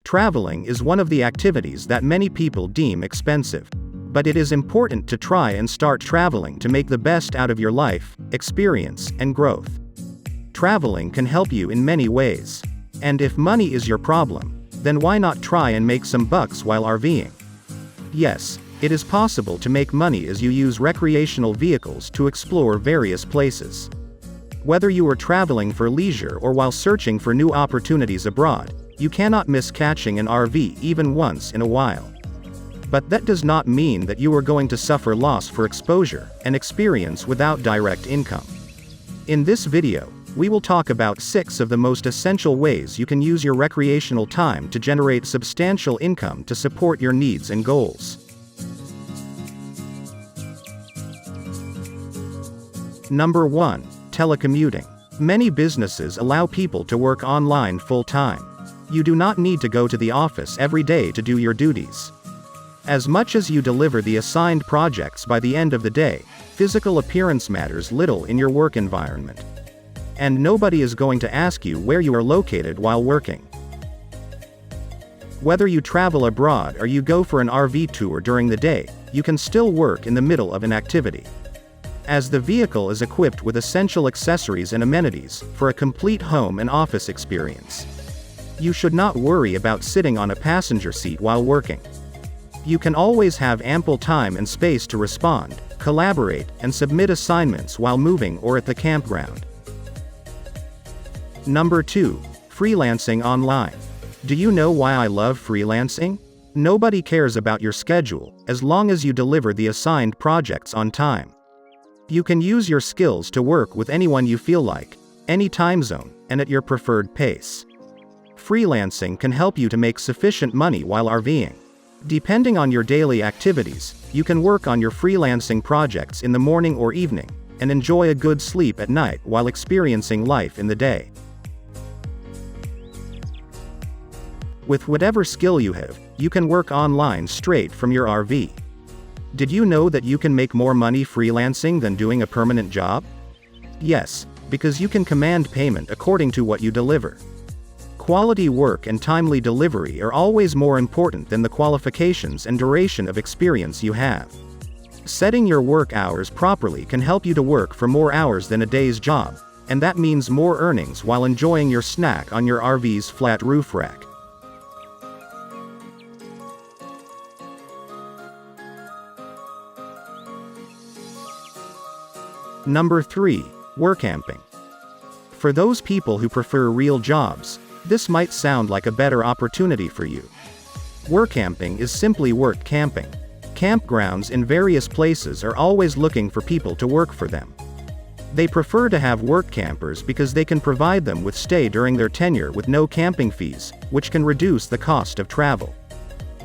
Traveling is one of the activities that many people deem expensive. But it is important to try and start traveling to make the best out of your life, experience, and growth. Traveling can help you in many ways. And if money is your problem, then why not try and make some bucks while RVing? Yes, it is possible to make money as you use recreational vehicles to explore various places. Whether you are traveling for leisure or while searching for new opportunities abroad, you cannot miss catching an RV even once in a while. But that does not mean that you are going to suffer loss for exposure and experience without direct income. In this video, we will talk about 6 of the most essential ways you can use your recreational time to generate substantial income to support your needs and goals. Number 1. Telecommuting. Many businesses allow people to work online full-time. You do not need to go to the office every day to do your duties. As much as you deliver the assigned projects by the end of the day, physical appearance matters little in your work environment. And nobody is going to ask you where you are located while working. Whether you travel abroad or you go for an RV tour during the day, you can still work in the middle of an activity. As the vehicle is equipped with essential accessories and amenities for a complete home and office experience. You should not worry about sitting on a passenger seat while working. You can always have ample time and space to respond, collaborate, and submit assignments while moving or at the campground. Number 2. Freelancing online. Do you know why I love freelancing? Nobody cares about your schedule, as long as you deliver the assigned projects on time. You can use your skills to work with anyone you feel like, any time zone, and at your preferred pace. Freelancing can help you to make sufficient money while RVing. Depending on your daily activities, you can work on your freelancing projects in the morning or evening, and enjoy a good sleep at night while experiencing life in the day. With whatever skill you have, you can work online straight from your RV. Did you know that you can make more money freelancing than doing a permanent job? Yes, because you can command payment according to what you deliver. Quality work and timely delivery are always more important than the qualifications and duration of experience you have. Setting your work hours properly can help you to work for more hours than a day's job, and that means more earnings while enjoying your snack on your RV's flat roof rack. Number 3. Work camping. For those people who prefer real jobs, this might sound like a better opportunity for you. Work camping is simply work camping. Campgrounds in various places are always looking for people to work for them. They prefer to have work campers because they can provide them with stay during their tenure with no camping fees, which can reduce the cost of travel.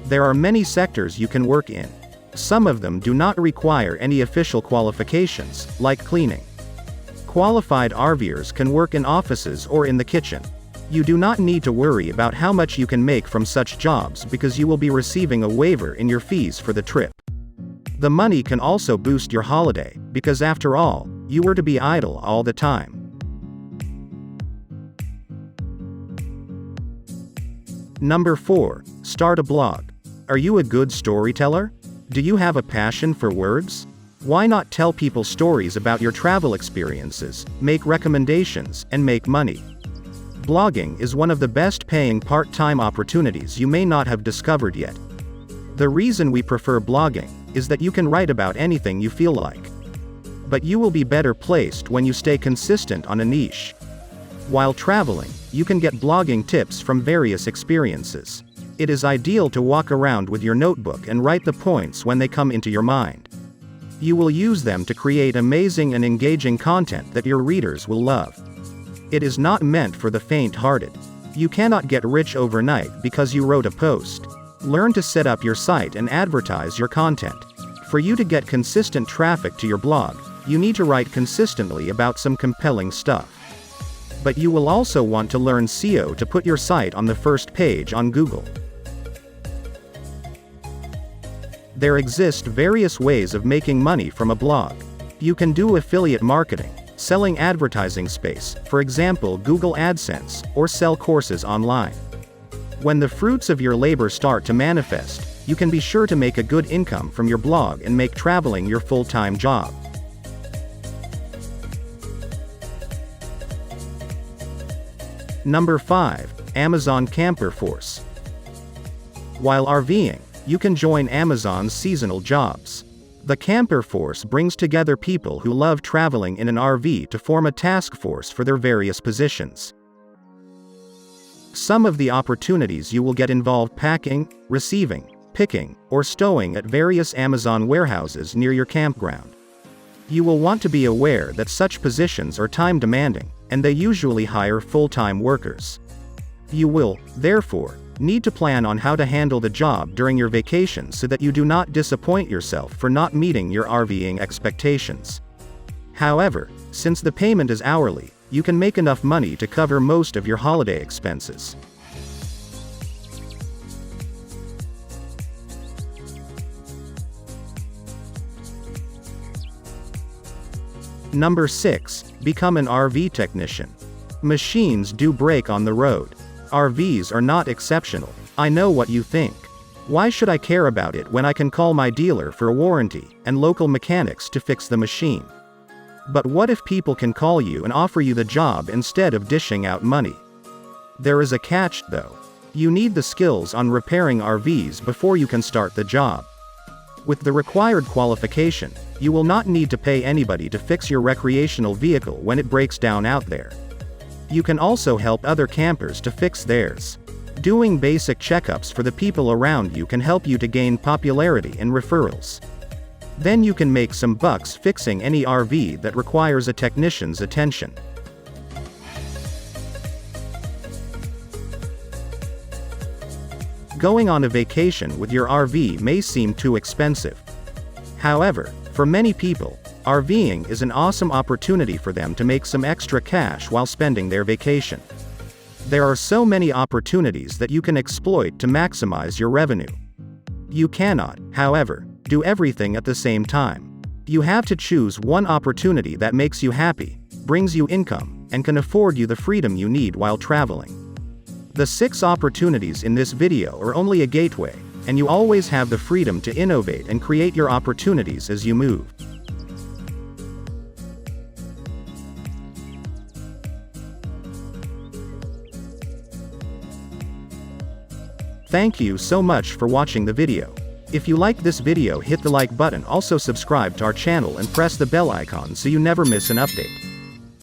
There are many sectors you can work in. Some of them do not require any official qualifications, like cleaning. Qualified RVers can work in offices or in the kitchen. You do not need to worry about how much you can make from such jobs because you will be receiving a waiver in your fees for the trip. The money can also boost your holiday, because after all, you were to be idle all the time. Number 4. Start a blog. Are you a good storyteller? Do you have a passion for words? Why not tell people stories about your travel experiences, make recommendations, and make money? Blogging is one of the best paying part-time opportunities you may not have discovered yet. The reason we prefer blogging is that you can write about anything you feel like. But you will be better placed when you stay consistent on a niche. While traveling, you can get blogging tips from various experiences. It is ideal to walk around with your notebook and write the points when they come into your mind. You will use them to create amazing and engaging content that your readers will love. It is not meant for the faint-hearted. You cannot get rich overnight because you wrote a post. Learn to set up your site and advertise your content. For you to get consistent traffic to your blog, you need to write consistently about some compelling stuff. But you will also want to learn SEO to put your site on the first page on Google. There exist various ways of making money from a blog. You can do affiliate marketing, selling advertising space, for example Google AdSense, or sell courses online. When the fruits of your labor start to manifest, you can be sure to make a good income from your blog and make traveling your full-time job. Number 5. Amazon Camper Force. While RVing, you can join Amazon's seasonal jobs. The Camper Force brings together people who love traveling in an RV to form a task force for their various positions. Some of the opportunities you will get involve packing, receiving, picking, or stowing at various Amazon warehouses near your campground. You will want to be aware that such positions are time-demanding, and they usually hire full-time workers. You will, therefore, need to plan on how to handle the job during your vacation so that you do not disappoint yourself for not meeting your RVing expectations. However, since the payment is hourly, you can make enough money to cover most of your holiday expenses. Number 6. Become an RV technician. Machines do break on the road. RVs are not exceptional. I know what you think. Why should I care about it when I can call my dealer for a warranty and local mechanics to fix the machine? But what if people can call you and offer you the job instead of dishing out money? There is a catch, though. You need the skills on repairing RVs before you can start the job. With the required qualification, you will not need to pay anybody to fix your recreational vehicle when it breaks down out there. You can also help other campers to fix theirs. Doing basic checkups for the people around you can help you to gain popularity and referrals. Then you can make some bucks fixing any RV that requires a technician's attention. Going on a vacation with your RV may seem too expensive. However, for many people, RVing is an awesome opportunity for them to make some extra cash while spending their vacation. There are so many opportunities that you can exploit to maximize your revenue. You cannot, however, do everything at the same time. You have to choose one opportunity that makes you happy, brings you income, and can afford you the freedom you need while traveling. The 6 opportunities in this video are only a gateway, and you always have the freedom to innovate and create your opportunities as you move. Thank you so much for watching the video. If you liked this video, hit the like button, also subscribe to our channel and press the bell icon so you never miss an update.